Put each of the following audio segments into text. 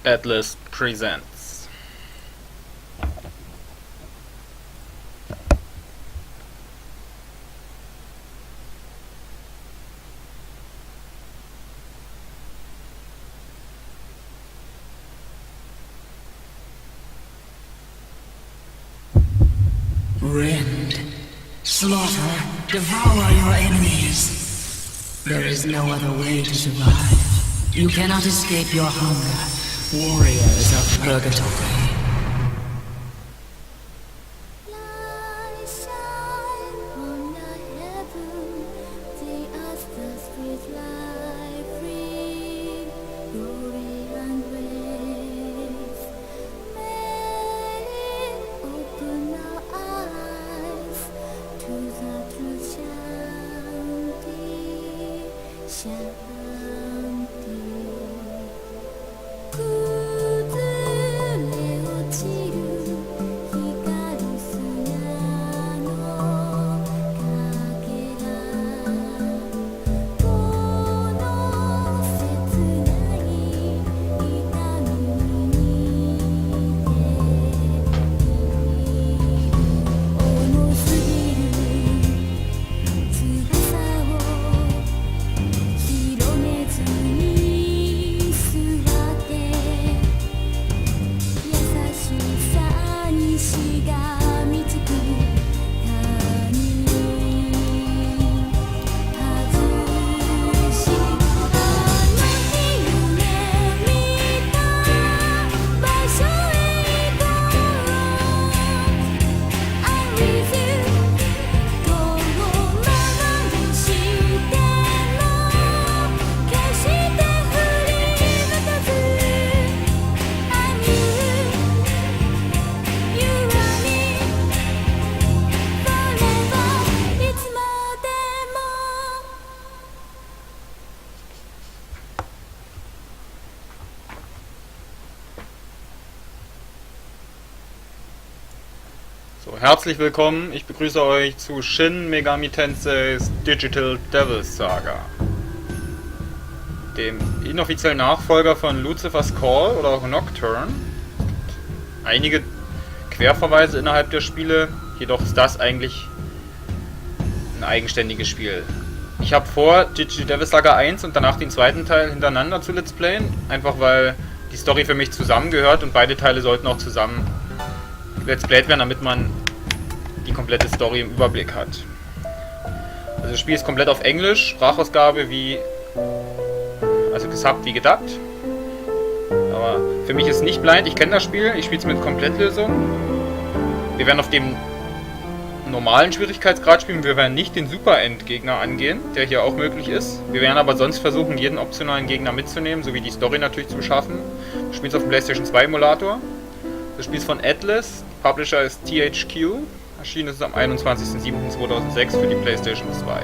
Atlas presents. Rend, slaughter, devour your enemies. There is no other way to survive. You cannot escape your hunger. Warriors of Purgatory. So, herzlich willkommen, ich begrüße euch zu Shin Megami Tenseis Digital Devils Saga, dem inoffiziellen Nachfolger von Lucifer's Call oder auch Nocturne. Einige Querverweise innerhalb der Spiele, jedoch ist das eigentlich ein eigenständiges Spiel. Ich habe vor, Digital Devils Saga 1 und danach den zweiten Teil hintereinander zu Let's Playen, einfach weil die Story für mich zusammengehört und beide Teile sollten auch zusammen Let's Played werden, damit man die komplette Story im Überblick hat. Also das Spiel ist komplett auf Englisch, Sprachausgabe gesubbt wie gedubt. Aber für mich ist es nicht blind, ich kenne das Spiel, ich spiele es mit Komplettlösung. Wir werden auf dem normalen Schwierigkeitsgrad spielen, wir werden nicht den Super-End-Gegner angehen, der hier auch möglich ist. Wir werden aber sonst versuchen, jeden optionalen Gegner mitzunehmen, sowie die Story natürlich zu beschaffen. Wir spielen es auf dem PlayStation 2 Emulator. Das Spiel ist von Atlas, Publisher ist THQ, erschienen ist es am 21.07.2006 für die PlayStation 2.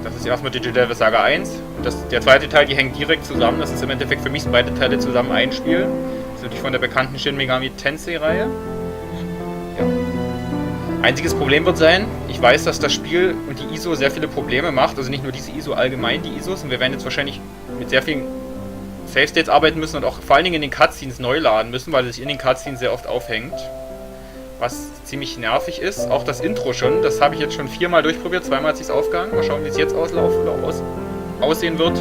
Das ist erstmal Digital Devils Saga 1 und der zweite Teil, die hängen direkt zusammen, das ist im Endeffekt für mich beide Teile zusammen ein Spiel. Das ist natürlich von der bekannten Shin Megami Tensei Reihe. Ja. Einziges Problem wird sein, ich weiß, dass das Spiel und die ISO sehr viele Probleme macht, also nicht nur diese ISO, allgemein die ISOs, und wir werden jetzt wahrscheinlich mit sehr vielen Save States arbeiten müssen und auch vor allen Dingen in den Cutscenes neu laden müssen, weil es sich in den Cutscenes sehr oft aufhängt. Was ziemlich nervig ist. Auch das Intro schon, das habe ich jetzt schon 4-mal durchprobiert, 2-mal hat es sich aufgehangen. Mal schauen, wie es jetzt aussehen wird.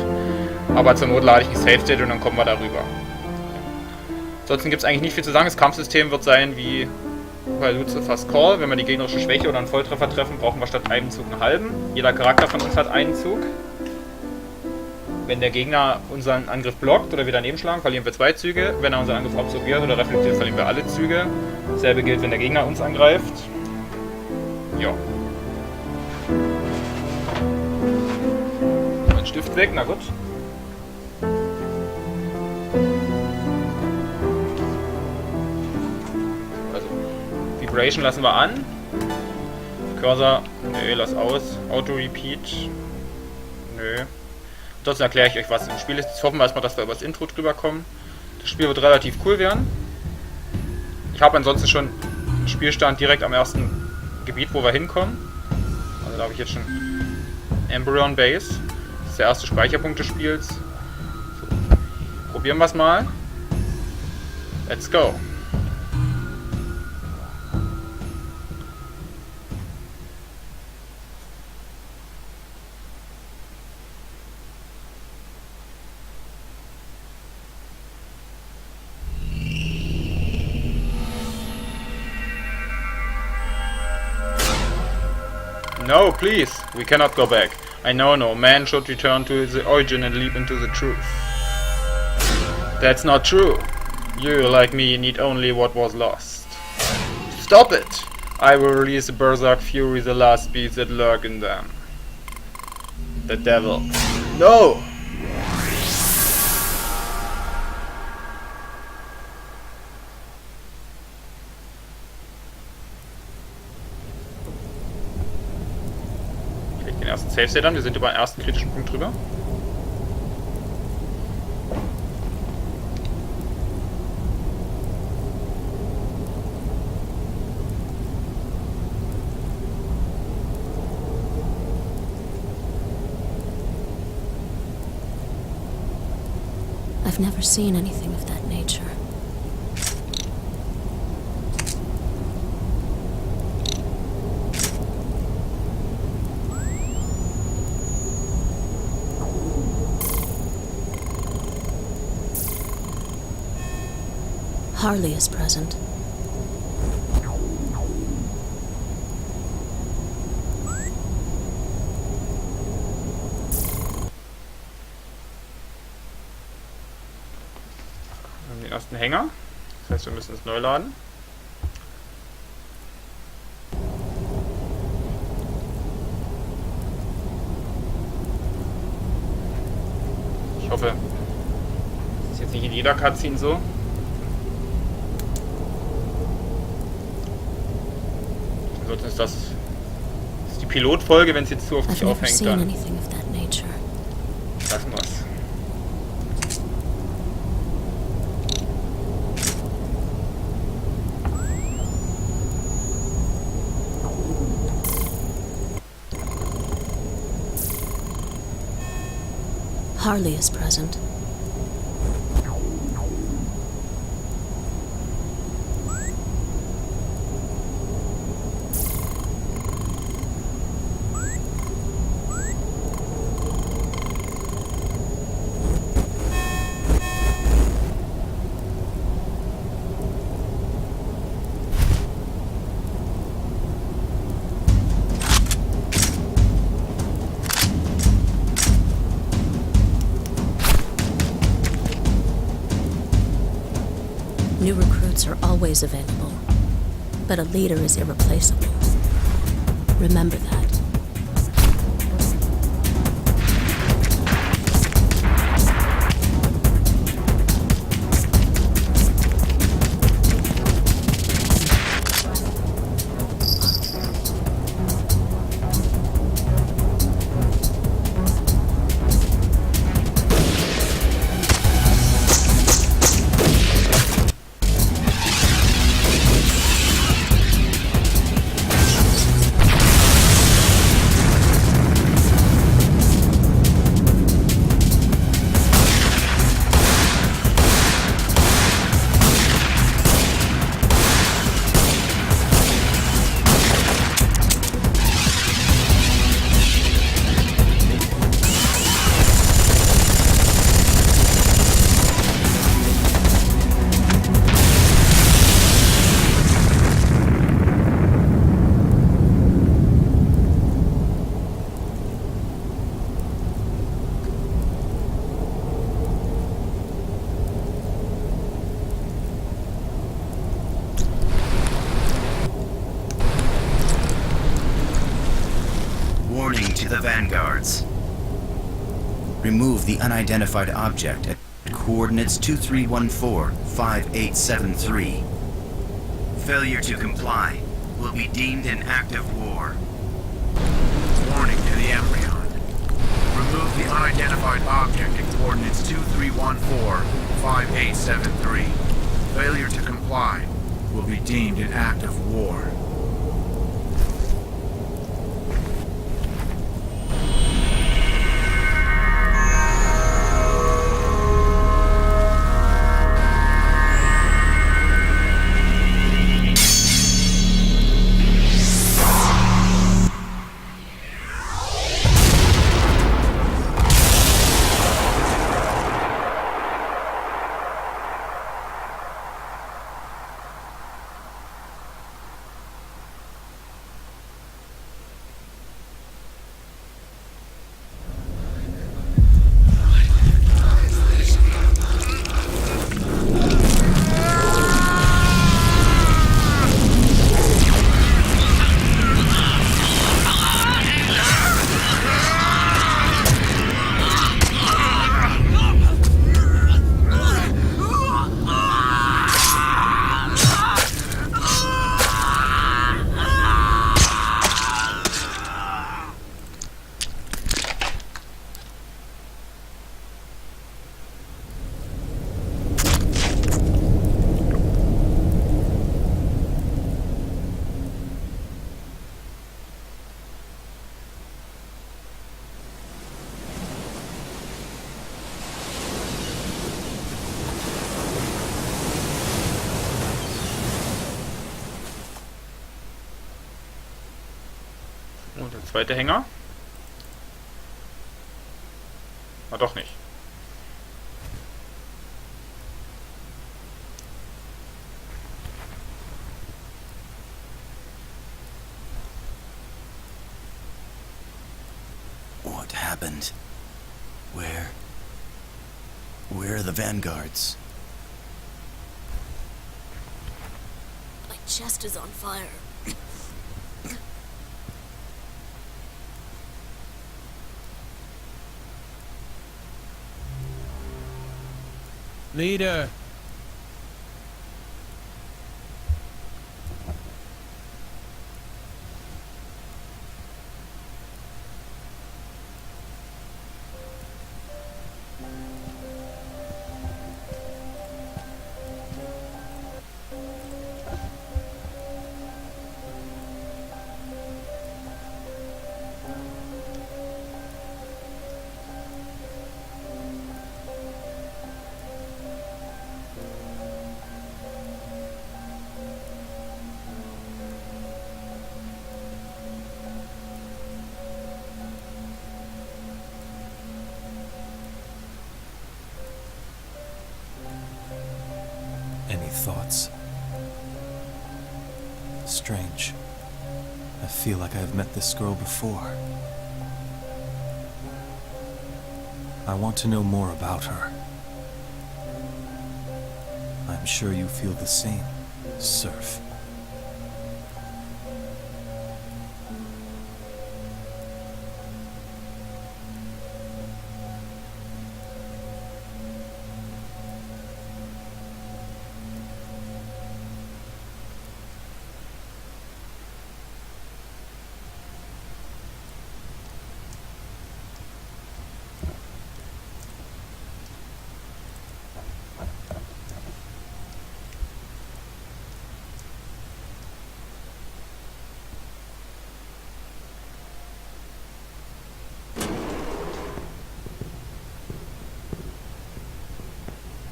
Aber zur Not lade ich ein Save State und dann kommen wir darüber. Ansonsten gibt es eigentlich nicht viel zu sagen. Das Kampfsystem wird sein wie bei Lucifer's Call. Wenn wir die gegnerische Schwäche oder einen Volltreffer treffen, brauchen wir statt einem Zug einen halben. Jeder Charakter von uns hat einen Zug. Wenn der Gegner unseren Angriff blockt oder wir daneben schlagen, verlieren wir 2 Züge. Wenn er unseren Angriff absorbiert oder reflektiert, verlieren wir alle Züge. Dasselbe gilt, wenn der Gegner uns angreift. Ja. Mein Stift weg, na gut. Also, Vibration lassen wir an. Cursor, nö, lass aus. Auto-Repeat, nö. Ansonsten erkläre ich euch, was im Spiel ist. Jetzt hoffen wir erstmal, dass wir über das Intro drüber kommen. Das Spiel wird relativ cool werden. Ich habe ansonsten schon einen Spielstand direkt am ersten Gebiet, wo wir hinkommen. Also da habe ich jetzt schon Embryon Base. Das ist der erste Speicherpunkt des Spiels. So. Probieren wir es mal. Let's go. No, please. We cannot go back. I know no. Man should return to the origin and leap into the truth. That's not true. You, like me, need only what was lost. Stop it! I will release the Berserk Fury, the last beasts that lurk in them. The devil. No! Ich leg den ersten Save-State an. Wir sind über den ersten kritischen Punkt drüber. I've never seen anything of that nature. Harley is present. Den ersten Hänger. Das heißt, wir müssen es neu laden. Ich hoffe, das ist jetzt nicht in jeder Cutscene so. Ansonsten ist das die Pilotfolge, wenn es jetzt zu oft nicht aufhängt, dann lassen wir es. Harley is present. New recruits are always available, but a leader is irreplaceable. Remember that. Warning to the vanguards. Remove the unidentified object at coordinates 2314-5873. Failure to comply will be deemed an act of war. Warning to the Embryon. Remove the unidentified object at coordinates 2314-5873. Failure to comply will be deemed an act of war. zweite Hänger. Na doch nicht. What happened? Where are the vanguards? My chest is on fire. Leader! Any thoughts? Strange. I feel like I've met this girl before. I want to know more about her. I'm sure you feel the same, Surf.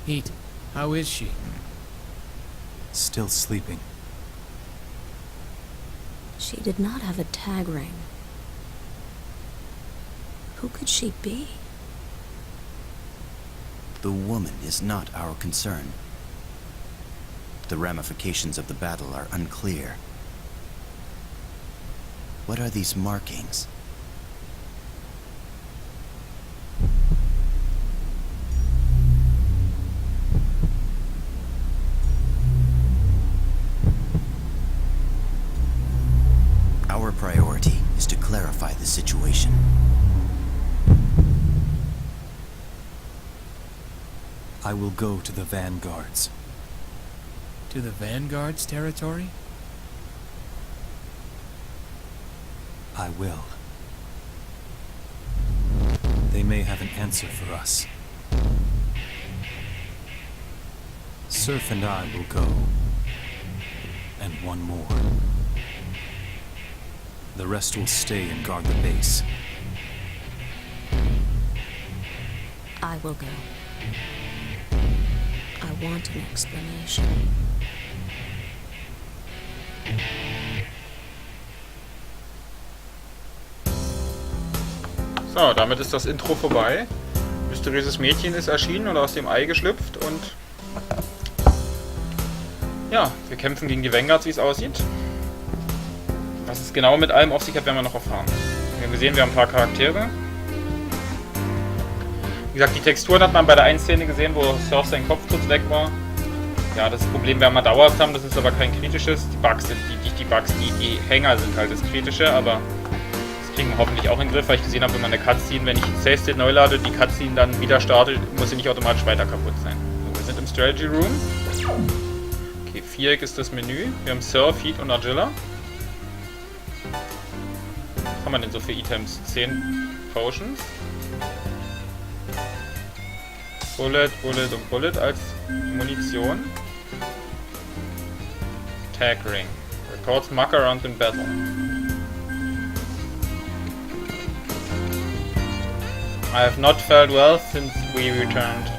Heat, how is she? Still sleeping. She did not have a tag ring. Who could she be? The woman is not our concern. The ramifications of the battle are unclear. What are these markings? Our priority is to clarify the situation. I will go to the vanguards. To the Vanguard's territory? I will. They may have an answer for us. Surf and I will go. And one more. The rest will stay and guard the base. I will go. I want an explanation. So, damit ist das Intro vorbei. Mysteriöses Mädchen ist erschienen oder aus dem Ei geschlüpft und ja, wir kämpfen gegen die Vanguards, wie es aussieht. Was es genau mit allem auf sich hat, werden wir noch erfahren. Wir haben gesehen, wir haben ein paar Charaktere. Wie gesagt, die Texturen hat man bei der einen Szene gesehen, wo Surf sein Kopf kurz weg war. Ja, das Problem werden wir dauerhaft haben, das ist aber kein kritisches. Die Bugs sind nicht die Bugs, die Hänger sind halt das Kritische, aber das kriegen wir hoffentlich auch in den Griff, weil ich gesehen habe, wenn man eine Cutscene, wenn ich Save State neu lade, die Cutscene dann wieder startet, muss sie nicht automatisch weiter kaputt sein. So, wir sind im Strategy Room. Okay, Viereck ist das Menü. Wir haben Surf, Heat und Argilla. Was haben wir denn so für Items? 10 Potions. Bullet, Bullet und Bullet als Munition. Tag Ring. Records muck around in battle. I have not felt well since we returned.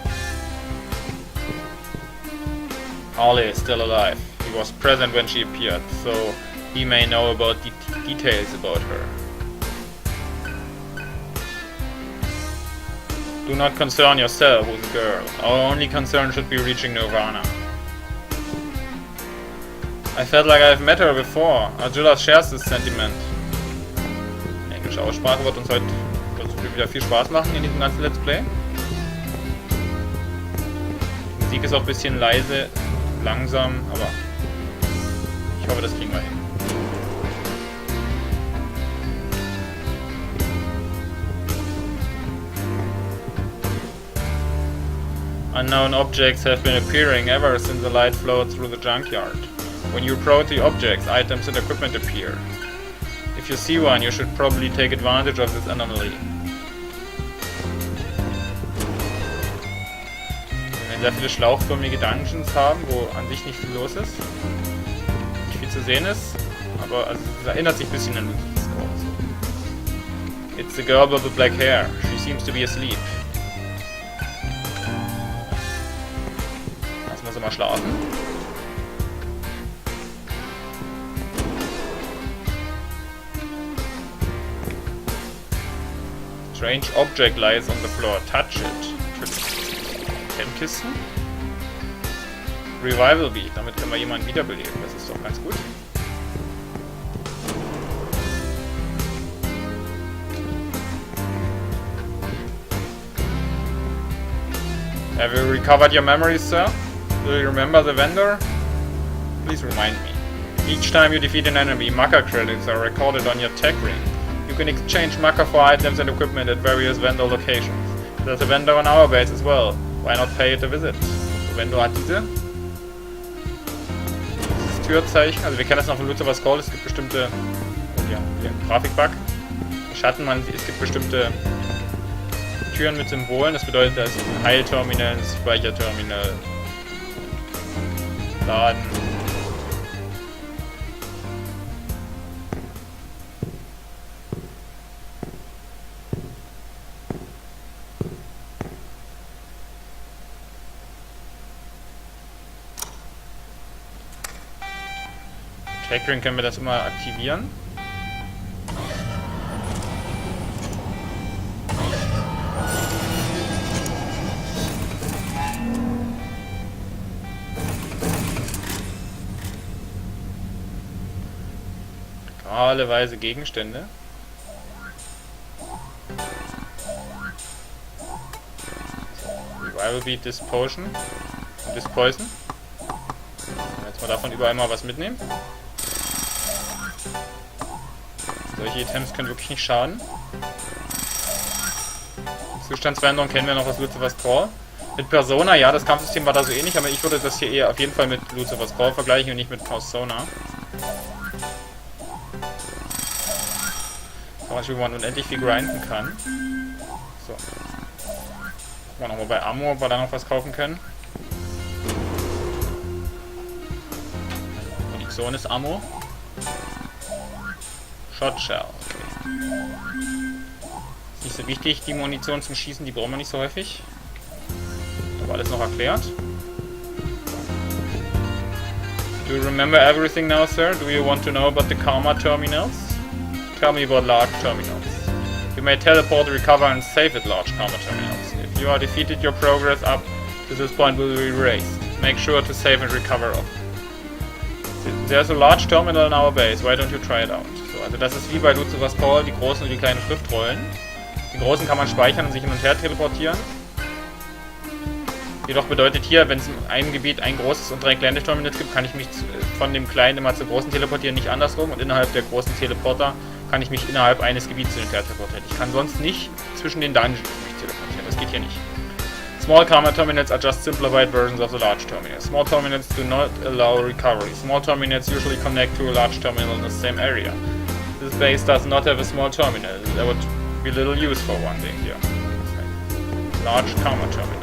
Harley is still alive. He was present when she appeared, so he may know about the details about her. Do not concern yourself with the girl. Our only concern should be reaching Nirvana. I felt like I've met her before. Arjula shares this sentiment. Die englische Aussprache wird uns heute wieder viel Spaß machen in diesem ganzen Let's Play. Die Musik ist auch ein bisschen leise, langsam, aber ich hoffe, das kriegen wir hin. Unknown objects have been appearing ever since the light flowed through the junkyard. When you approach the objects, items and equipment appear. If you see one, you should probably take advantage of this anomaly. Wir werden sehr viele schlauchförmige Dungeons haben, wo an sich nicht viel los ist. Nicht viel zu sehen ist, aber also, es erinnert sich ein bisschen an das Scrolls. It's the girl with the black hair. She seems to be asleep. Lassen wir sie mal schlafen. Strange object lies on the floor. Touch it. Kisten. Revival Beat. Damit können wir jemanden wiederbeleben. Das ist doch ganz gut. Have you recovered your memories, sir? Do you remember the vendor? Please remind me. Each time you defeat an enemy, Maka credits are recorded on your tech ring. You can exchange Maka for items and equipment at various vendor locations. There's a vendor on our base as well. Why not pay it a visit? Der Vendor hat dieses Türzeichen. Also wir kennen das noch von Lucifer Scroll. Es gibt bestimmte... Oh ja, hier, Grafikbug. Schatten, es gibt bestimmte Türen mit Symbolen. Das bedeutet, da ist ein Heilterminal, ein Speicherterminal, Laden. Tech-Ring können wir das immer aktivieren. Legaleweise Gegenstände. Revival Beat, Dispotion und Dispoison. Jetzt mal davon überall mal was mitnehmen. Solche Items können wirklich nicht schaden. Zustandsveränderung kennen wir noch aus Lucifer's Call. Mit Persona, ja, das Kampfsystem war da so ähnlich, aber ich würde das hier eher auf jeden Fall mit Lucifer's Call vergleichen und nicht mit Persona. Zum Beispiel, wo man unendlich viel grinden kann. So. Gucken wir nochmal bei Ammo, ob wir da noch was kaufen können. Munition ist Ammo. Shotshell. Okay. Ist nicht so wichtig, die Munition zum Schießen, die brauchen wir nicht so häufig. Aber alles noch erklärt. Do you remember everything now, sir? Do you want to know about the Karma terminals? Tell me about large terminals. You may teleport, recover and save at large Karma terminals. If you are defeated, your progress up to this point will be erased. Make sure to save and recover off. There's a large terminal in our base. Why don't you try it out? Also das ist wie bei Lucifer's Call, die großen und die kleinen Schriftrollen. Die großen kann man speichern und sich hin und her teleportieren. Jedoch bedeutet hier, wenn es in einem Gebiet ein großes und 3 kleine Terminals gibt, kann ich mich von dem kleinen immer zum großen teleportieren, nicht andersrum. Und innerhalb der großen Teleporter kann ich mich innerhalb eines Gebiets hin und her teleportieren. Ich kann sonst nicht zwischen den Dungeons mich teleportieren. Das geht hier nicht. Small Karma terminals are just simplified versions of the large terminals. Small terminals do not allow recovery. Small terminals usually connect to a large terminal in the same area. This base does not have a small terminal. There would be little use for one thing here. Large Karma terminal.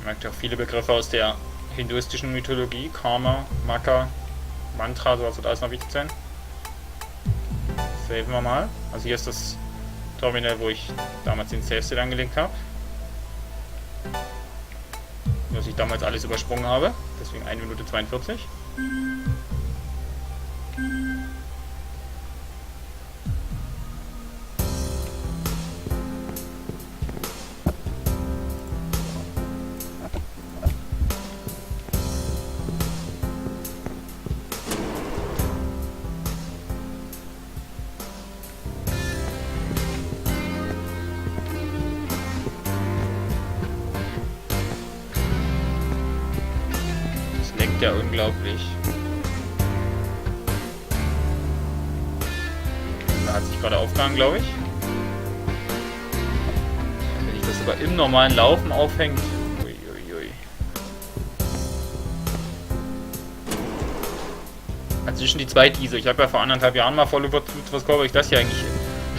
merkt ja auch viele Begriffe aus der hinduistischen Mythologie. Karma, Maka, Mantra, sowas wird alles noch wichtig sein. Saven wir mal. Also hier ist das Terminal, wo ich damals den Save State angelegt habe. Was ich damals alles übersprungen habe. Deswegen 1 Minute 42. Ja, unglaublich. Da hat sich gerade aufgehangen, glaube ich. Wenn sich das sogar im normalen Laufen aufhängt. Uiuiui. Also zwischen die zweite ISO. Ich habe ja vor 1,5 Jahren mal voll über was ich das hier eigentlich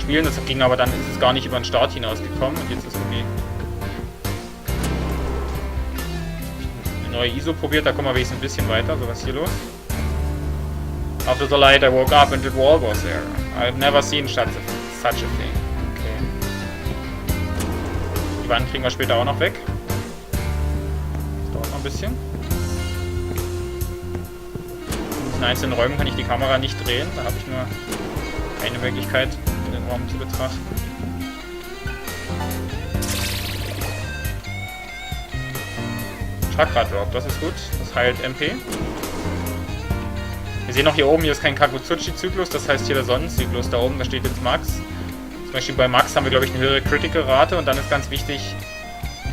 spielen. Das ging aber dann ist es gar nicht über den Start hinausgekommen. Und jetzt ist irgendwie neue ISO probiert, da kommen wir wenigstens ein bisschen weiter. So, was ist hier los? After the light I woke up and the wall was there. I've never seen such a thing. Okay. Die Wand kriegen wir später auch noch weg. Das dauert noch ein bisschen. In diesen einzelnen Räumen kann ich die Kamera nicht drehen. Da habe ich nur eine Möglichkeit, den Raum zu betrachten. Chakra Drop, das ist gut. Das heilt MP. Wir sehen auch hier oben, hier ist kein Kakutsuchi-Zyklus, das heißt hier der Sonnenzyklus. Da oben, da steht jetzt Max. Zum Beispiel bei Max haben wir, glaube ich, eine höhere Critical-Rate und dann ist ganz wichtig,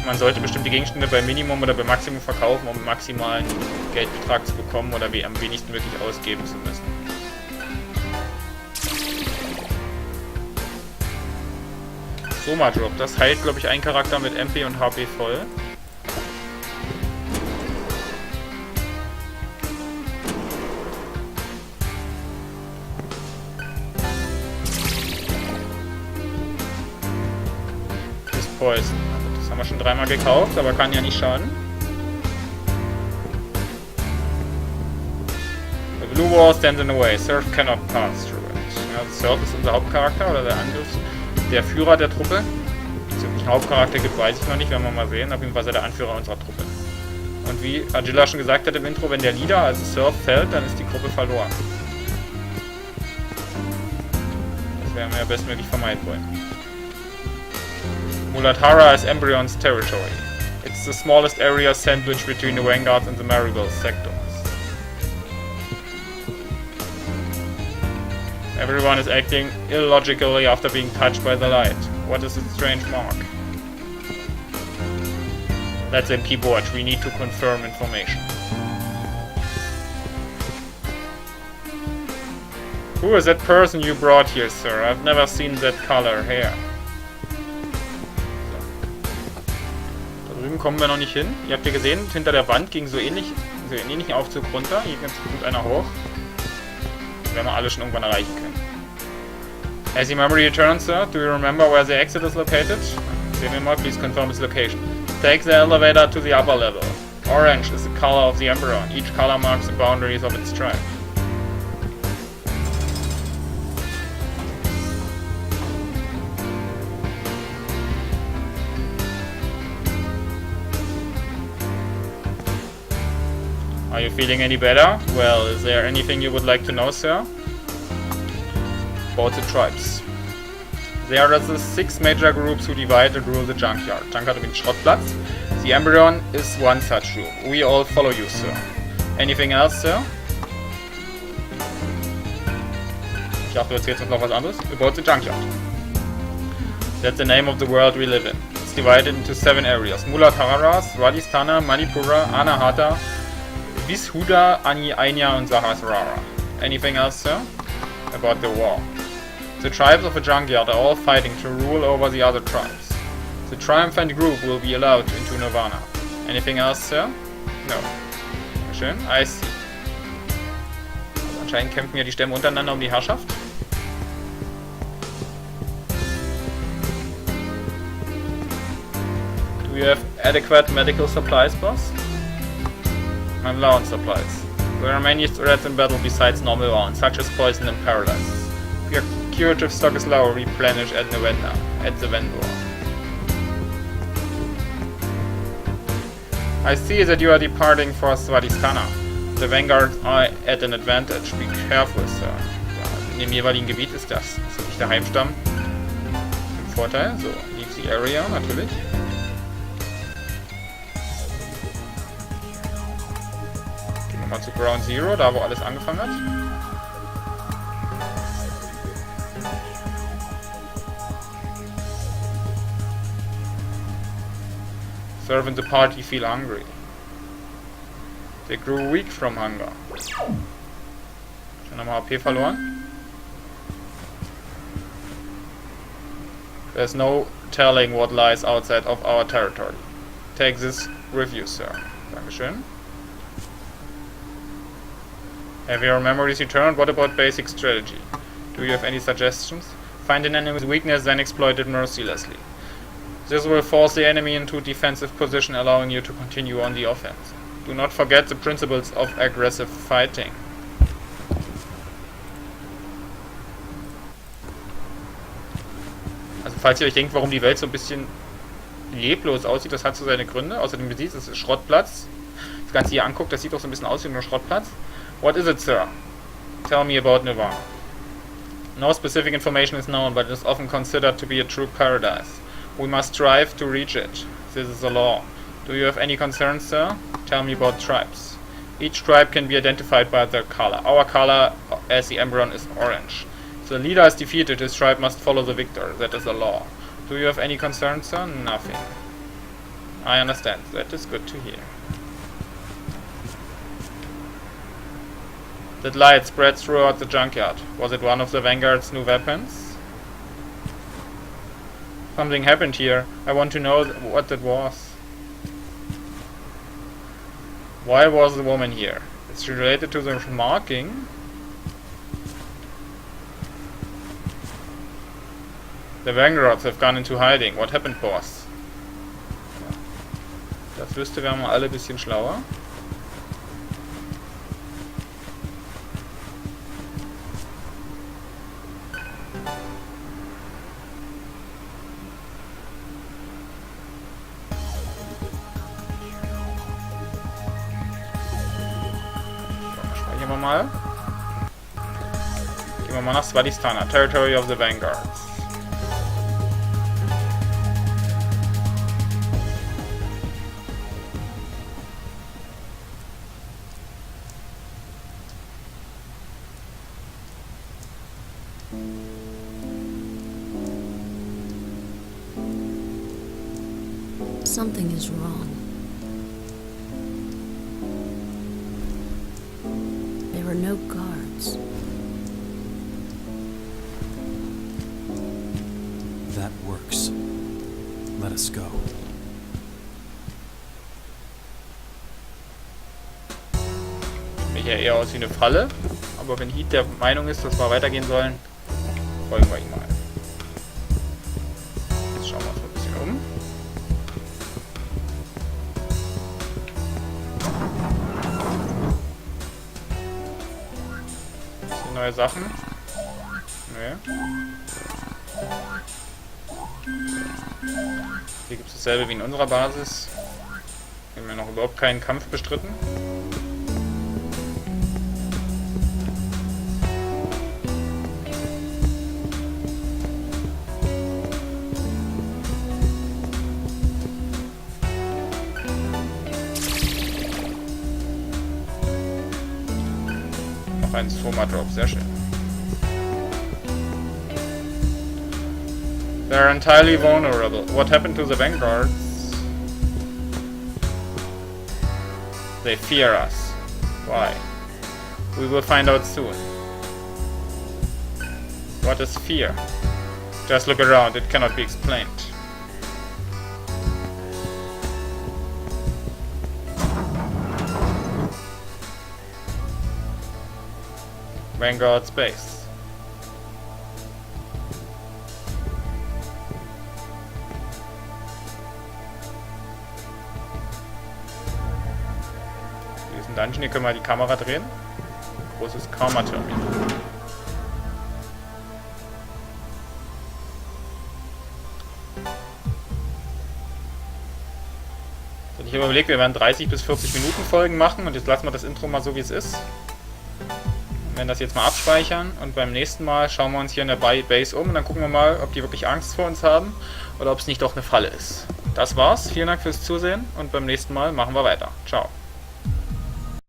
man sollte bestimmte Gegenstände bei Minimum oder bei Maximum verkaufen, um einen maximalen Geldbetrag zu bekommen oder am wenigsten wirklich ausgeben zu müssen. Soma Drop, das heilt, glaube ich, ein Charakter mit MP und HP voll. Poison. Das haben wir schon 3-mal gekauft, aber kann ja nicht schaden. The blue wall stands in the way. Surf cannot pass through it. Ja, Surf ist unser Hauptcharakter oder der der Führer der Truppe. Ob es wirklich einen Hauptcharakter gibt, weiß ich noch nicht, werden wir mal sehen. Auf jeden Fall ist er der Anführer unserer Truppe. Und wie Agila schon gesagt hat im Intro, wenn der Leader, also Surf, fällt, dann ist die Gruppe verloren. Das werden wir ja bestmöglich vermeiden wollen. Muladhara is Embryon's territory. It's the smallest area sandwiched between the Vanguards and the Marigold sectors. Everyone is acting illogically after being touched by the light. What is its strange mark? Let's then keep watch. We need to confirm information. Who is that person you brought here, sir? I've never seen that color hair. Kommen wir noch nicht hin. Ihr habt ja gesehen, hinter der Wand ging so einen ähnlichen Aufzug runter. Hier kommt einer hoch. Das werden wir alle schon irgendwann erreichen können. As your memory returns, sir, do you remember where the exit is located? Sehen wir mal, please confirm its location. Take the elevator to the upper level. Orange is the color of the embryon. Each color marks the boundaries of its tribe. Are you feeling any better? Well, is there anything you would like to know, sir? About the tribes. There are the 6 major groups who divide and rule the junkyard. Junkyard means Schrottplatz. The embryon is one such group. We all follow you, sir. Anything else, sir? Ich dachte, jetzt geht's uns noch was anderes. About the junkyard. That's the name of the world we live in. It's divided into 7 areas. Muladhara, Radhisthana, Manipura, Anahata, Vishuda, Anya und Sahasrara. Anything else, sir? About the war. The tribes of a junkyard are all fighting to rule over the other tribes. The triumphant group will be allowed into Nirvana. Anything else, sir? No. Schön. I see. Also anscheinend kämpfen ja die Stämme untereinander um die Herrschaft. Do you have adequate medical supplies, boss? And loan supplies. There are many threats in battle besides normal ones, such as poison and paralysis. If your curative stock is low, replenish at the vendor. I see that you are departing for Svadhisthana. The Vanguards are at an advantage. Be careful, sir. Ja, in dem jeweiligen Gebiet ist das. Das ist nicht der Heimstamm. Im Vorteil. So, leave the area, natürlich. Gehen wir mal zu Ground Zero, da wo alles angefangen hat. Serve and the party feel hungry. They grew weak from hunger. Schon nochmal HP verloren. There's no telling what lies outside of our territory. Take this with you, sir. Dankeschön. Have your memories returned? What about basic strategy? Do you have any suggestions? Find an enemy's weakness, then exploit it mercilessly. This will force the enemy into defensive position, allowing you to continue on the offense. Do not forget the principles of aggressive fighting. Also falls ihr euch denkt, warum die Welt so ein bisschen leblos aussieht, das hat so seine Gründe. Außerdem, wie es ist Schrottplatz. Das Ganze hier anguckt, das sieht doch so ein bisschen aus wie nur Schrottplatz. What is it, sir? Tell me about Nirvana. No specific information is known, but it is often considered to be a true paradise. We must strive to reach it. This is the law. Do you have any concerns, sir? Tell me about tribes. Each tribe can be identified by their color. Our color as the Embryon is orange. If the leader is defeated, his tribe must follow the victor. That is the law. Do you have any concerns, sir? Nothing. I understand. That is good to hear. That light spread throughout the junkyard. Was it one of the Vanguard's new weapons? Something happened here. I want to know what that was. Why was the woman here? It's related to the marking. The Vanguards have gone into hiding. What happened, boss? Das wüsste, wären wir alle ein bisschen schlauer. Gehen wir mal nach Svadhisthana, Territory of the Vanguards. Something is wrong. There are no guards. That works. Let us go. Sieht ja eher aus wie eine Falle, aber wenn Heat der Meinung ist, dass wir weitergehen sollen, folgen wir ihm mal. Jetzt schauen wir uns mal ein bisschen um. Bisschen neue Sachen. Nee. Hier gibt es dasselbe wie in unserer Basis. Wir haben ja noch überhaupt keinen Kampf bestritten. Noch ein Soma-Drop, sehr schön. They're entirely vulnerable. What happened to the Vanguards? They fear us. Why? We will find out soon. What is fear? Just look around, it cannot be explained. Vanguard Space. nächsten Dungeon. Hier können wir die Kamera drehen. Großes Karma-Terminal. Ich habe überlegt, wir werden 30 bis 40 Minuten Folgen machen und jetzt lassen wir das Intro mal so, wie es ist. Wir werden das jetzt mal abspeichern und beim nächsten Mal schauen wir uns hier in der Base um und dann gucken wir mal, ob die wirklich Angst vor uns haben oder ob es nicht doch eine Falle ist. Das war's. Vielen Dank fürs Zusehen und beim nächsten Mal machen wir weiter. Ciao.